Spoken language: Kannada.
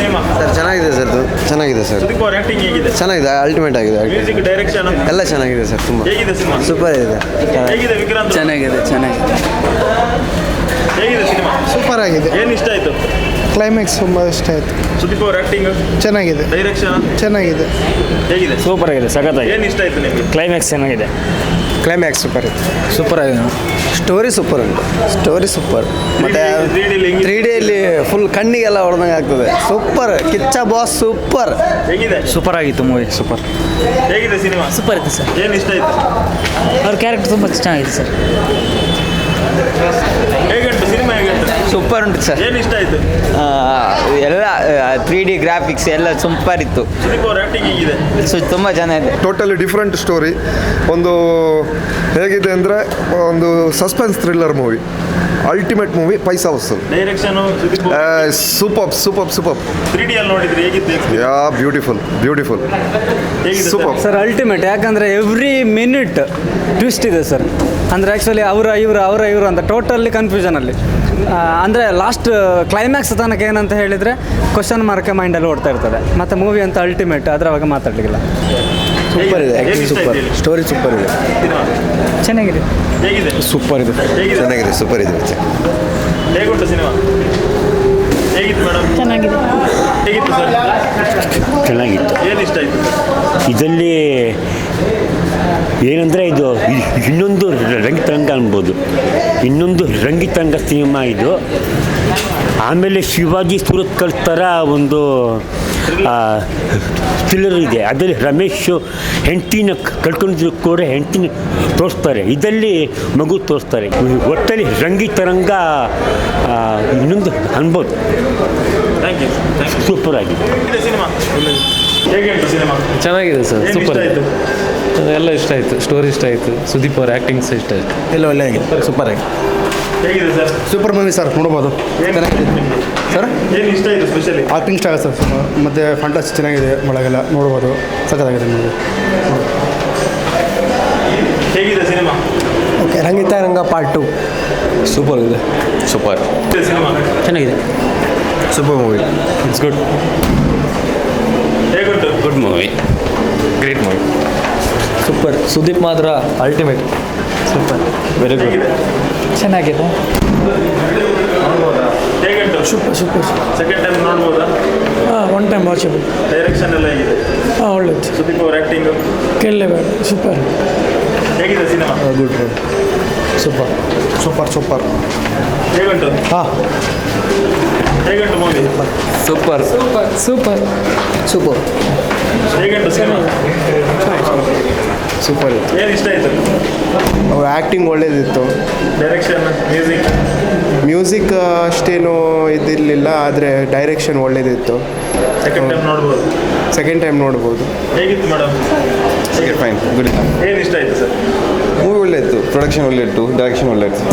ಸಿನಿಮಾ ಸರ್ ಚೆನ್ನಾಗಿದೆ ಸರ್ ಸುದೀಪ್ ಅವ್ರ ಆಕ್ಟಿಂಗ್ ಹೇಗಿದೆ? ಚೆನ್ನಾಗಿದೆ, ಅಲ್ಟಿಮೇಟ್ ಆಗಿದೆ. ಮ್ಯೂಸಿಕ್, ಡೈರೆಕ್ಷನ್ ಎಲ್ಲ ಚೆನ್ನಾಗಿದೆ ಸರ್, ತುಂಬ ಹೇಗಿದೆ ಸಿನಿಮಾ? ಸೂಪರ್ ಇದೆ. ಹೇಗಿದೆ ವಿಕ್ರಾಂತ್? ಚೆನ್ನಾಗಿದೆ. ಹೇಗಿದೆ ಸಿನಿಮಾ? ಸೂಪರ್ ಆಗಿದೆ. ಏನು ಇಷ್ಟ ಆಯ್ತು? ಕ್ಲೈಮ್ಯಾಕ್ಸ್ ತುಂಬ ಇಷ್ಟ ಆಯಿತು. ಸುದೀಪ್ ಅವ್ರ ಆಕ್ಟಿಂಗ್ ಚೆನ್ನಾಗಿದೆ, ಡೈರೆಕ್ಷನ್ ಚೆನ್ನಾಗಿದೆ, ಹೇಗಿದೆ? ಸೂಪರ್ ಆಗಿದೆ, ಸಖತ್ತಾಗಿದೆ. ಏನು ಇಷ್ಟ ಆಯ್ತು ನಿಮಗೆ? ಕ್ಲೈಮ್ಯಾಕ್ಸ್ ಚೆನ್ನಾಗಿದೆ. ಕ್ಲೈಮ್ಯಾಕ್ಸ್ ಸೂಪರ್ ಇದೆ. ಸೂಪರ್ ಆಗಿದೆ. ಸ್ಟೋರಿ ಸೂಪರ್ ಉಂಟು, ಸ್ಟೋರಿ ಸೂಪರ್. ಮತ್ತು 3Dಯಲ್ಲಿ ಫುಲ್ ಕಣ್ಣಿಗೆಲ್ಲ ಹೊಡೆದಂಗೆ ಆಗ್ತದೆ. ಸೂಪರ್. Kichcha boss super. ಹೇಗಿದೆ? ಸೂಪರ್ ಆಗಿತ್ತು ಮೂವಿ, ಸೂಪರ್. ಹೇಗಿದೆ ಸಿನಿಮಾ? ಸೂಪರ್ ಇತ್ತು ಸರ್. ಏನು ಇಷ್ಟ ಆಯ್ತು? ಅವ್ರ ಕ್ಯಾರೆಕ್ಟರ್ ತುಂಬ ಚೆನ್ನಾಗಿದೆ ಸರ್. ಹೇಗುಂಟು ಸಿನಿಮಾ? ಹೇಗುಂಟು? ಸೂಪರ್ ಉಂಟು ಸರ್. ಏನು ಇಷ್ಟ ಆಯ್ತು? ಎಲ್ಲ 3D ಗ್ರಾಫಿಕ್ಸ್ ಎಲ್ಲ ಸೂಪರ್ ಇತ್ತು. ಸುದೀಪ್ ಅವ್ರ ಆಕ್ಟಿಂಗ್ ಹೇಗಿದೆ? ತುಂಬ ಚೆನ್ನಾಗಿದೆ. Totally different story. ಒಂದು ಹೇಗಿದೆ ಅಂದರೆ ಒಂದು suspense thriller movie, ultimate movie, ಪೈಸಾ ವಸೂಲ್. ಡೈರೆಕ್ಷನ್ ಸೂಪರ್ 3D ಅಲ್ಲಿ ನೋಡಿದ್ರಿ, ಹೇಗಿತ್ತು? ಯಾ ಬ್ಯೂಟಿಫುಲ್ ಹೇಗಿದೆ ಸೂಪರ್ ಸರ್ ಅಲ್ಟಿಮೇಟ್. ಯಾಕಂದರೆ ಎವ್ರಿ ಮಿನಿಟ್ ಟ್ವಿಸ್ಟ್ ಇದೆ ಸರ್. ಅಂದರೆ ಆ್ಯಕ್ಚುಲಿ ಇವರು ಅಂತ ಟೋಟಲಿ ಕನ್ಫ್ಯೂಷನಲ್ಲಿ. ಅಂದರೆ ಲಾಸ್ಟ್ ಕ್ಲೈಮ್ಯಾಕ್ಸ್ ತನಕ ಏನಂತ ಹೇಳಿದರೆ ಕ್ವಶನ್ ಮಾರ್ಕೆ ಮೈಂಡಲ್ಲಿ ಓಡ್ತಾ ಇರ್ತದೆ. ಮತ್ತು ಮೂವಿ ಅಂತ ಅಲ್ಟಿಮೇಟ್, ಅದರ ಬಗ್ಗೆ ಮಾತಾಡಲಿಕ್ಕಿಲ್ಲ. ಸೂಪರ್ ಇದೆ, ಆ್ಯಕ್ಟಿಂಗ್ ಸೂಪರ್, ಸ್ಟೋರಿ ಸೂಪರ್ ಇದೆ, ಚೆನ್ನಾಗಿದೆ. ಹೇಗಿದೆ? ಸೂಪರ್ ಇದೆ, ಚೆನ್ನಾಗಿದೆ, ಸೂಪರ್ ಇದೆ. ಹೇಗುಂಟು ಸಿನಿಮಾ? ಹೇಗಿತ್ತು ಮೇಡಮ್? ಚೆನ್ನಾಗಿದೆ. ಹೇಗಿತ್ತು ಸರ್? ಚೆನ್ನಾಗಿತ್ತು. ಏನು ಇಷ್ಟ ಆಯಿತು? ಇದರಲ್ಲಿ ಏನಂದರೆ ಇದು ಇನ್ನೊಂದು ರಂಗಿತರಂಗ ಅನ್ಬೋದು, ಇನ್ನೊಂದು ರಂಗಿತರಂಗ ಸಿನಿಮಾ ಇದು. ಆಮೇಲೆ ಶಿವಾಜಿ ಸೂರತ್ಕಲ್ ಥರ ಒಂದು ಥ್ರಿಲ್ಲರ್ ಇದೆ. ಅದರಲ್ಲಿ ರಮೇಶ್ ಹೆಂಡತಿನ ಕಳ್ಕೊಂಡಿದ್ರು ಕೂಡ ಹೆಂಡತಿನ ತೋರಿಸ್ತಾರೆ, ಇದರಲ್ಲಿ ಮಗು ತೋರಿಸ್ತಾರೆ. ಒಟ್ಟಲ್ಲಿ ರಂಗಿತರಂಗ ಇನ್ನೊಂದು ಅನ್ಬೋದು. Thank you. ಸೂಪರ್ ಆಗಿದೆ ಸಿನಿಮಾ. ಹೇಗೆ ಉಂಟು ಸಿನಿಮಾ? ಚೆನ್ನಾಗಿದೆ ಸರ್, ಸೂಪರ್. ಎಲ್ಲ ಇಷ್ಟ ಆಯಿತು, ಸ್ಟೋರಿ ಇಷ್ಟ ಆಯಿತು, ಸುದೀಪ್ ಅವ್ರ ಆ್ಯಕ್ಟಿಂಗ್ ಸಹ ಇಷ್ಟ ಆಯಿತು. ಎಲ್ಲ ಒಳ್ಳೆ ಆಗಿದೆ, ಸೂಪರ್ ಆಗಿದೆ. ಹೇಗಿದೆ ಸರ್? ಸೂಪರ್ ಮೂವಿ ಸರ್, ನೋಡ್ಬೋದು. ಚೆನ್ನಾಗಿದೆ ಸರ್. ಏನು ಇಷ್ಟ ಆಯಿತು ಸ್ಪೆಷಲಿ? ಆಕ್ಟಿಂಗ್ ಇಷ್ಟ ಆಗುತ್ತೆ ಸರ್, ಮತ್ತು ಫಂಟಾಸ್ಟಿಕ್ ಚೆನ್ನಾಗಿದೆ, ಒಳಗೆಲ್ಲ ನೋಡ್ಬೋದು, ಸಖತ್ತಾಗಿದೆ ಮೂವಿ. ಹೇಗಿದೆ cinema? Okay, Rangitaranga part 2 super ಇದೆ. ಸೂಪರ್ ಸಿನಿಮಾ ಚೆನ್ನಾಗಿದೆ. Super movie. It's good. ಹೇಗುಂಟು? Good movie, great movie. Super. Sudeep ಮಾತ್ರ ಅಲ್ಟಿಮೇಟ್, ಸೂಪರ್, ವೆರಿ ಗುಡ್. ಚೆನ್ನಾಗಿದೆ. ನೋಡ್ಬೋದಾ? ಹೇಗುಂಟು? ಸೂಪರ್. ಸೆಕೆಂಡ್ ಟೈಮ್ ನೋಡ್ಬೋದಾ? One time watchable. ಡೈರೆಕ್ಷನ್ ಎಲ್ಲ ಹೇಗಿದೆ? ಒಳ್ಳೆದು. ಸುದೀಪ್ ಅವ್ರ ಆ್ಯಕ್ಟಿಂಗು ಕೇಳಲೇಬೇಡ, ಸೂಪರ್. ಹೇಗಿದೆ ಸಿನಿಮಾ? Good super. ಹೇಗುಂಟು? ಹೇಗುಂಟು ಮೂವಿ? ಸೂಪರ್. ಹೇಗುಂಟು ಸಿನಿಮಾ? ಸೂಪರ್ ಇತ್ತು. ಏನು ಇಷ್ಟ ಆಯಿತು? ಅವ್ರ ಆ್ಯಕ್ಟಿಂಗ್ ಒಳ್ಳೇದಿತ್ತು. ಡೈರೆಕ್ಷನ್, ಮ್ಯೂಸಿಕ್ ಅಷ್ಟೇನು ಇದಿರಲಿಲ್ಲ, ಆದರೆ ಡೈರೆಕ್ಷನ್ ಒಳ್ಳೇದಿತ್ತು. ಸೆಕೆಂಡ್ ಟೈಮ್ ನೋಡ್ಬೋದು. ಹೇಗಿತ್ತು ಮೇಡಮ್? Fine, good. ಏನು ಇಷ್ಟ ಆಯಿತು ಸರ್? ಮೂವಿ ಒಳ್ಳೆ ಇತ್ತು, ಪ್ರೊಡಕ್ಷನ್ ಒಳ್ಳೆ ಇತ್ತು, ಡೈರೆಕ್ಷನ್ ಒಳ್ಳೆ ಇತ್ತು.